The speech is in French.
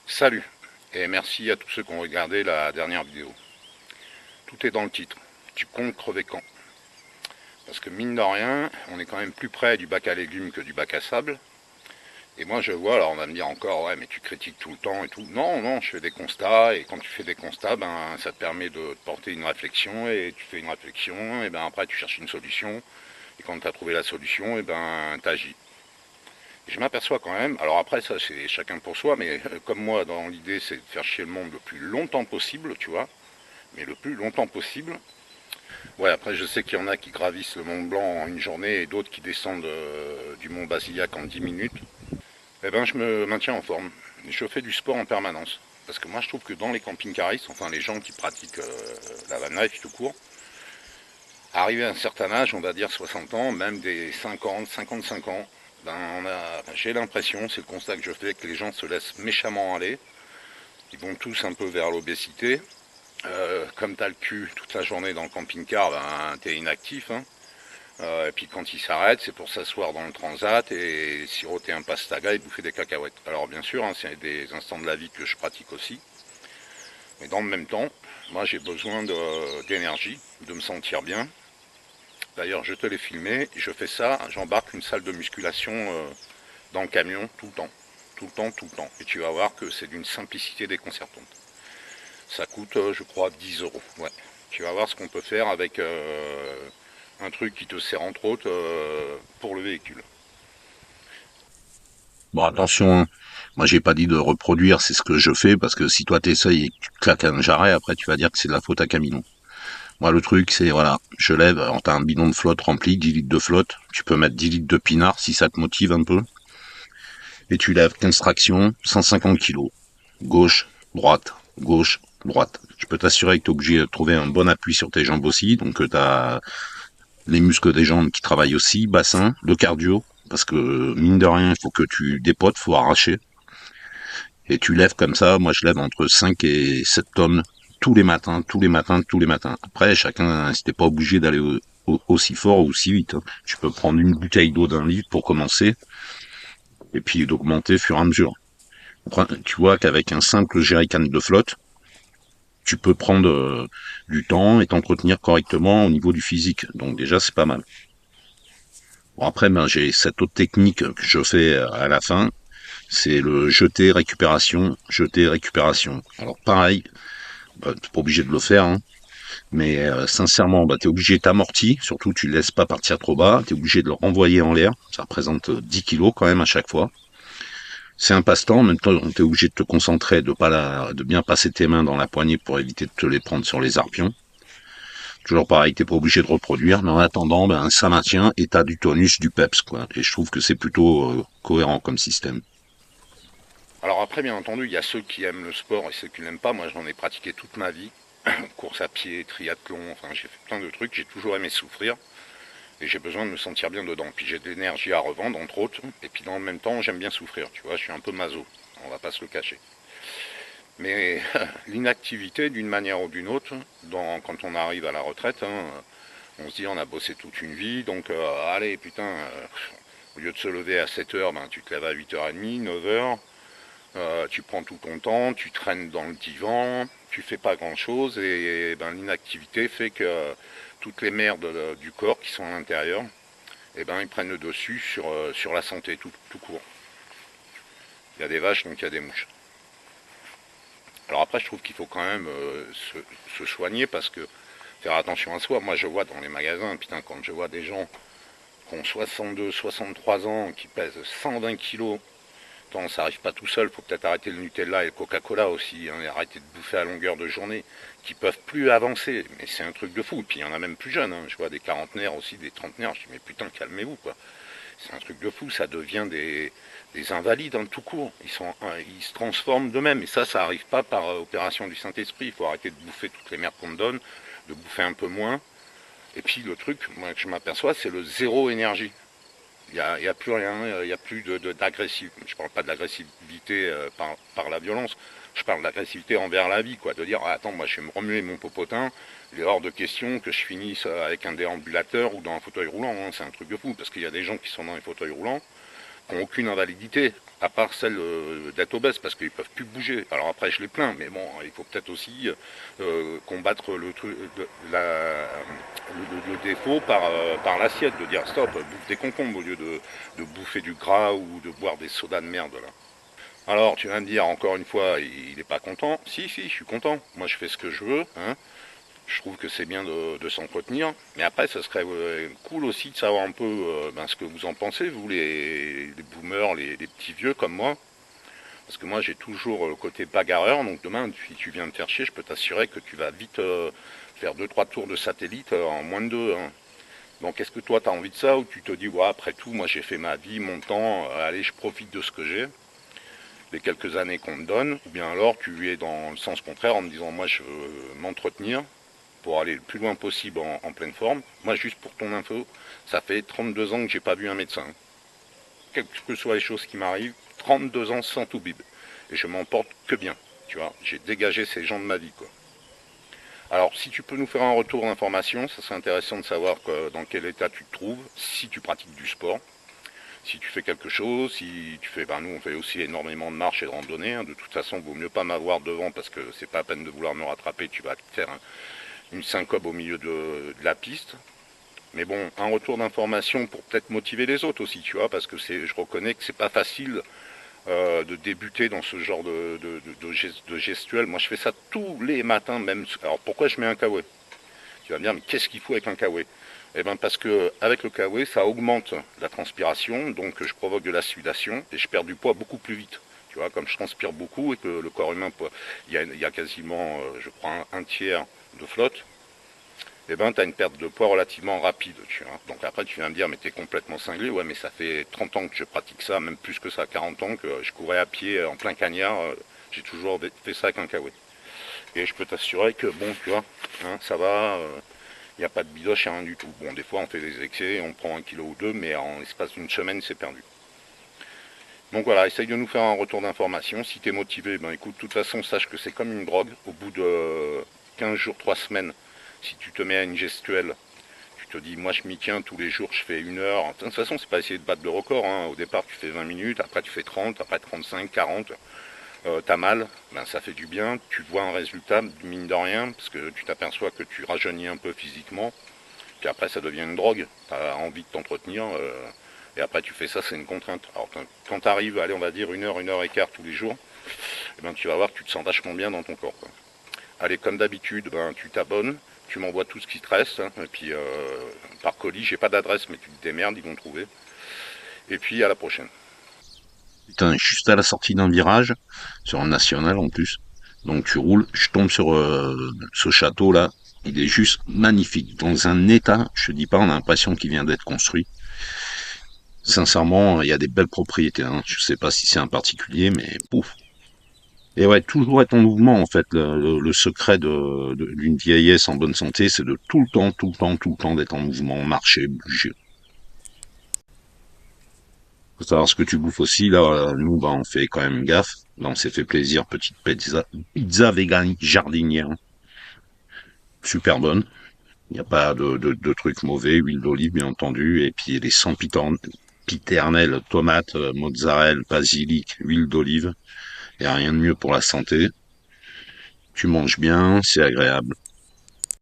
Salut et merci à tous ceux qui ont regardé la dernière vidéo. Tout est dans le titre. Tu comptes crever quand? Parce que mine de rien, on est quand même plus près du bac à légumes que du bac à sable. Et moi je vois, alors on va me dire encore, ouais mais tu critiques tout le temps et tout. Non, non, je fais des constats et quand tu fais des constats, ben ça te permet de te porter une réflexion et tu fais une réflexion et ben après tu cherches une solution. Et quand tu as trouvé la solution, et ben t'agis. Je m'aperçois quand même, alors après ça c'est chacun pour soi, mais comme moi dans l'idée c'est de faire chier le monde le plus longtemps possible, tu vois, mais le plus longtemps possible. Ouais, après je sais qu'il y en a qui gravissent le Mont Blanc en une journée et d'autres qui descendent du Mont Basillac en 10 minutes. Eh ben je me maintiens en forme. Je fais du sport en permanence. Parce que moi je trouve que dans les camping-caristes, enfin les gens qui pratiquent la van life tout court, arrivé à un certain âge, on va dire 60 ans, même des 50, 55 ans, ben j'ai l'impression, c'est le constat que je fais, que les gens se laissent méchamment aller. Ils vont tous un peu vers l'obésité. Comme t'as le cul toute la journée dans le camping-car, ben t'es inactif. Hein. Et puis quand ils s'arrêtent, c'est pour s'asseoir dans le transat et siroter un pastaga et bouffer des cacahuètes. Alors bien sûr, hein, c'est des instants de la vie que je pratique aussi. Mais dans le même temps, moi j'ai besoin d'énergie, de me sentir bien. D'ailleurs, je te l'ai filmé, je fais ça, j'embarque une salle de musculation dans le camion tout le temps. Tout le temps, tout le temps. Et tu vas voir que c'est d'une simplicité déconcertante. Ça coûte, je crois, 10 euros. Ouais. Tu vas voir ce qu'on peut faire avec un truc qui te sert entre autres pour le véhicule. Bon, attention, hein. Moi j'ai pas dit de reproduire, c'est ce que je fais, parce que si toi t'essayes et que tu claques un jarret, après tu vas dire que c'est de la faute à Camillon. Moi le truc c'est, voilà, je lève, alors t'as un bidon de flotte rempli, 10 litres de flotte, tu peux mettre 10 litres de pinard si ça te motive un peu, et tu lèves 15 tractions, 150 kilos. Gauche, droite, gauche, droite. Je peux t'assurer que t'es obligé de trouver un bon appui sur tes jambes aussi, donc t'as les muscles des jambes qui travaillent aussi, bassin, le cardio, parce que mine de rien, il faut que tu dépotes, faut arracher. Et tu lèves comme ça, moi je lève entre 5 et 7 tonnes tous les matins, tous les matins, tous les matins. Après, chacun, c'était pas obligé d'aller aussi fort ou aussi vite. Hein. Tu peux prendre une bouteille d'eau d'un litre pour commencer, et puis d'augmenter au fur et à mesure. Après, tu vois qu'avec un simple jerrycan de flotte, tu peux prendre du temps et t'entretenir correctement au niveau du physique. Donc déjà, c'est pas mal. Bon, après, ben, j'ai cette autre technique que je fais à la fin, c'est le jeter récupération, jeter récupération. Alors pareil, bah, t'es pas obligé de le faire, hein. Mais sincèrement, bah, t'es obligé de t'amortir, surtout tu le laisses pas partir trop bas, t'es obligé de le renvoyer en l'air, ça représente 10 kilos quand même à chaque fois. C'est un passe-temps, en même temps t'es obligé de te concentrer, de bien passer tes mains dans la poignée pour éviter de te les prendre sur les arpions. Toujours pareil, t'es pas obligé de reproduire, mais en attendant, ben, ça maintient et t'as du tonus, du peps, quoi. Et je trouve que c'est plutôt cohérent comme système. Alors après, bien entendu, il y a ceux qui aiment le sport et ceux qui l'aiment pas. Moi, j'en ai pratiqué toute ma vie. Course à pied, triathlon, enfin j'ai fait plein de trucs. J'ai toujours aimé souffrir et j'ai besoin de me sentir bien dedans. Puis j'ai de l'énergie à revendre, entre autres. Et puis dans le même temps, j'aime bien souffrir. Tu vois, je suis un peu maso. On va pas se le cacher. Mais l'inactivité, d'une manière ou d'une autre, quand on arrive à la retraite, hein, on se dit on a bossé toute une vie, donc allez putain, au lieu de se lever à 7 heures, ben, tu te lèves à 8h30, 9 heures, tu prends tout ton temps, tu traînes dans le divan, tu fais pas grand chose et ben, l'inactivité fait que toutes les merdes du corps qui sont à l'intérieur, eh ben, ils prennent le dessus sur la santé tout court. Il y a des vaches, donc il y a des mouches. Alors après, je trouve qu'il faut quand même se soigner parce que faire attention à soi. Moi, je vois dans les magasins, putain, quand je vois des gens qui ont 62, 63 ans, qui pèsent 120 kilos, attends, ça arrive pas tout seul, faut peut-être arrêter le Nutella et le Coca-Cola aussi, hein, et arrêter de bouffer à longueur de journée, qui peuvent plus avancer, mais c'est un truc de fou. Et puis il y en a même plus jeunes, hein. Je vois des quarantenaires aussi, des trentenaires, je dis mais putain, calmez-vous, quoi. C'est un truc de fou, ça devient des invalides, hein, tout court. Ils se transforment d'eux-mêmes, et ça arrive pas par opération du Saint-Esprit. Il faut arrêter de bouffer toutes les merdes qu'on te donne, de bouffer un peu moins. Et puis le truc, moi, que je m'aperçois, c'est le zéro énergie. Il y a plus rien, il n'y a plus d'agressivité. Je ne parle pas de l'agressivité par la violence, je parle de l'agressivité envers la vie, quoi. De dire, ah, attends, moi je vais me remuer mon popotin, il est hors de question que je finisse avec un déambulateur ou dans un fauteuil roulant, hein. C'est un truc de fou, parce qu'il y a des gens qui sont dans les fauteuils roulants, qui n'ont aucune invalidité. À part celle d'être obèse, parce qu'ils peuvent plus bouger. Alors après, je les plains, mais bon, il faut peut-être aussi combattre le, truc, le défaut par l'assiette, de dire stop, bouffe des concombres au lieu de bouffer du gras ou de boire des sodas de merde là. Alors, tu vas me dire, encore une fois, il n'est pas content. Si, si, je suis content. Moi, je fais ce que je veux. Hein. Je trouve que c'est bien de s'entretenir. Mais après, ça serait cool aussi de savoir un peu ce que vous en pensez, vous, les boomers, les petits vieux comme moi. Parce que moi, j'ai toujours le côté bagarreur. Donc demain, si tu viens me faire chier, je peux t'assurer que tu vas vite faire 2-3 tours de satellite en moins de 2. Hein. Donc est-ce que toi, tu as envie de ça ou tu te dis, ouais, après tout, moi, j'ai fait ma vie, mon temps, allez, je profite de ce que j'ai, les quelques années qu'on me donne. Ou bien alors, tu es dans le sens contraire en me disant, moi, je veux m'entretenir pour aller le plus loin possible en pleine forme. Moi, juste pour ton info, ça fait 32 ans que j'ai pas vu un médecin. Quelles que soient les choses qui m'arrivent, 32 ans sans tout bib. Et je m'en porte que bien. Tu vois, j'ai dégagé ces gens de ma vie, quoi. Alors, si tu peux nous faire un retour d'information, ça serait intéressant de savoir dans quel état tu te trouves, si tu pratiques du sport, si tu fais quelque chose, si tu fais, nous on fait aussi énormément de marche et de randonnée, hein. De toute façon, il vaut mieux pas m'avoir devant parce que c'est pas la peine de vouloir me rattraper, tu vas te faire une syncope au milieu de la piste. Mais bon, un retour d'information pour peut-être motiver les autres aussi, tu vois, parce que je reconnais que c'est pas facile de débuter dans ce genre de gestuelle. Moi, je fais ça tous les matins, même. Alors, pourquoi je mets un kawaii? Tu vas me dire, mais qu'est-ce qu'il faut avec un kawaii? Eh bien, parce que avec le kawaii, ça augmente la transpiration, donc je provoque de la sudation et je perds du poids beaucoup plus vite. Tu vois, comme je transpire beaucoup et que le corps humain, il y a quasiment, je crois, un tiers de flotte. Eh ben, tu as une perte de poids relativement rapide, tu vois. Donc après, tu viens me dire, mais t'es complètement cinglé. Ouais, mais ça fait 30 ans que je pratique ça, même plus que ça, 40 ans que je courais à pied en plein cagnard. J'ai toujours fait ça avec un kawaii. Et je peux t'assurer que, bon, tu vois, hein, ça va, il n'y a pas de bidoche, rien du tout. Bon, des fois, on fait des excès, on prend 1 kilo ou 2, mais en l'espace d'une semaine, c'est perdu. Donc voilà, essaye de nous faire un retour d'information. Si tu es motivé, ben écoute, de toute façon, sache que c'est comme une drogue. Au bout de 15 jours, 3 semaines, si tu te mets à une gestuelle, tu te dis, moi je m'y tiens tous les jours, je fais 1 heure. De toute façon, c'est pas essayer de battre le record. Hein. Au départ, tu fais 20 minutes, après tu fais 30, après 35, 40. T'as mal, ben ça fait du bien. Tu vois un résultat, mine de rien, parce que tu t'aperçois que tu rajeunis un peu physiquement. Puis après, ça devient une drogue. Tu as envie de t'entretenir. Et après, tu fais ça, c'est une contrainte. Alors, quand tu arrives, allez, on va dire 1 heure et quart tous les jours, eh ben, tu vas voir que tu te sens vachement bien dans ton corps. Quoi. Allez, comme d'habitude, ben, tu t'abonnes, tu m'envoies tout ce qui te reste. Hein, et puis, par colis, j'ai pas d'adresse, mais tu te démerdes, ils vont trouver. Et puis, à la prochaine. Putain, juste à la sortie d'un virage, sur un national en plus. Donc tu roules, je tombe sur ce château là. Il est juste magnifique, dans un état, je te dis pas, on a l'impression qu'il vient d'être construit. Sincèrement, il y a des belles propriétés. Hein. Je sais pas si c'est un particulier, mais pouf. Et ouais, toujours être en mouvement en fait. Le secret d'une vieillesse en bonne santé, c'est de tout le temps, tout le temps, tout le temps d'être en mouvement, marcher, bouger. Faut savoir ce que tu bouffes aussi. Là, nous, bah, on fait quand même gaffe. Là, on s'est fait plaisir, petite pizza vegan jardinière, super bonne. Il n'y a pas de trucs mauvais, huile d'olive bien entendu, et puis les sempiternelles, tomates, mozzarella, basilic, huile d'olive. Il n'y a rien de mieux pour la santé. Tu manges bien, c'est agréable.